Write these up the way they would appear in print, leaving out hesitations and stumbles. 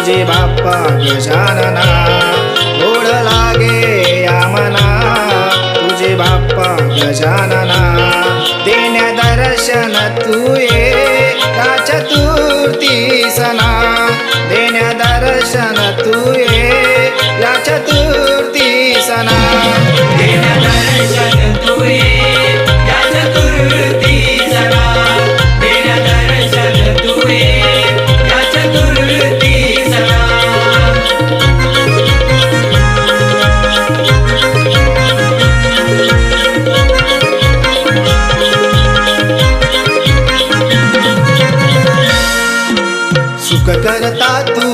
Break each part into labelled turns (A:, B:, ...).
A: तुझे बाप्पा गजानना, गोड लागे या मना तुझे बाप्पा गजानना, देण्या दर्शन तू ये या चतुर्थी सणा, देण्या दर्शन तू ये या चतुर्थी सणा,
B: देण्या दर्शन तू ये या चतुर्थी सणा, देण्या दर्शन तू ये या चतुर्थी सणा.
A: सुख करता तू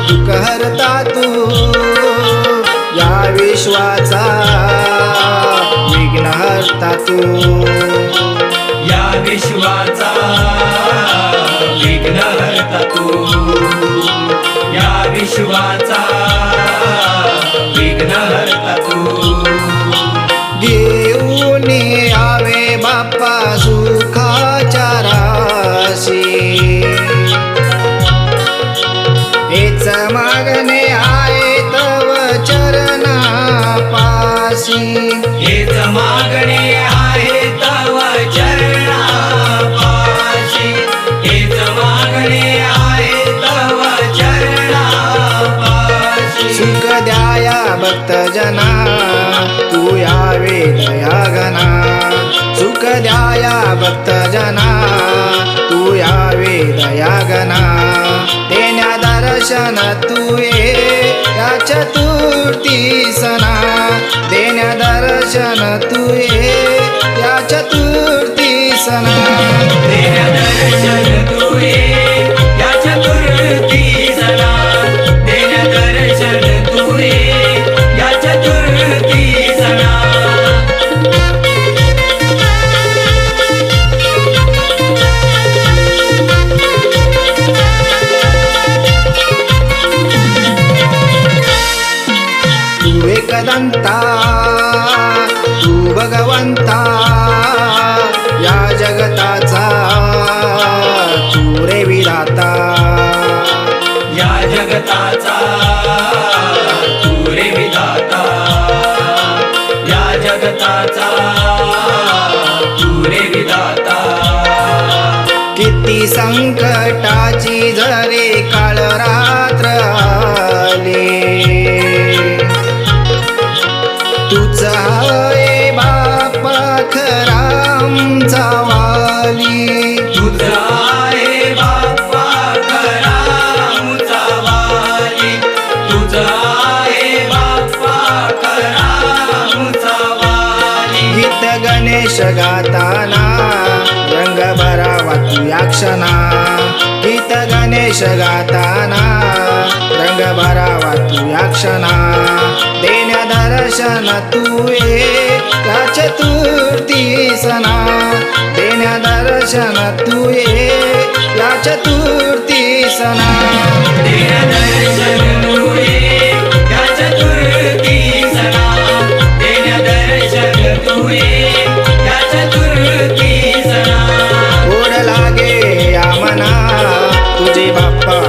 A: दुःख हरता तू, या विश्वाचा विघ्न हरता तू,
B: या विश्वाचा विघ्न हरता तू, या विश्वाचा विघ्न हरता तू.
A: घेऊन यावे बाप्पा सुखाच्या राशी, हेच मागणे आहे तव चरणा पाशी,
B: हेच मागणे आहे तव चरणा पाशी, हेच मागणे आहे तव चरणा पाशी.
A: सुख द्याया भक्तजना तू यावे दयागना, सुख द्याया भक्तजना तू यावे दयागना, देण्या दर्शन तू ये या चतुर्थी सणा, देण्या दर्शन तू ये या चतुर्थी सणा,
B: देण्या दर्शन तू ये या चतुर्थी सणा, देण्या दर्शन तू ये या चतुर्थी सणा.
A: तू एकदंता तू भगवंता, या जगताचा तू रे विधाता,
B: या जगताचा तू रे विधाता, या जगताचा तू रे विधाता.
A: किती संकटाची जरे काळ रात्र आली, तुझा आहे बाप्पा खरा आमचा वाली,
B: तुझा आहे बाप्पा खरा आमचा वाली, तुझा आहे बाप्पा खरा आमचा वाली.
A: गीत गणेश गाताना रंग भरावा तू या क्षणा, गीत गणेश गाताना रंग भरावा तू या क्षणा, देण्या दर्शन तू ये या चतुर्थी सणा, देण्या दर्शन तू ये या चतुर्थी सणा,
B: देण्या दर्शन तू ये या चतुर्थी सणा, देण्या दर्शन तू ये या चतुर्थी सणा.
A: गोड लागे या मना तुझे बाप्पा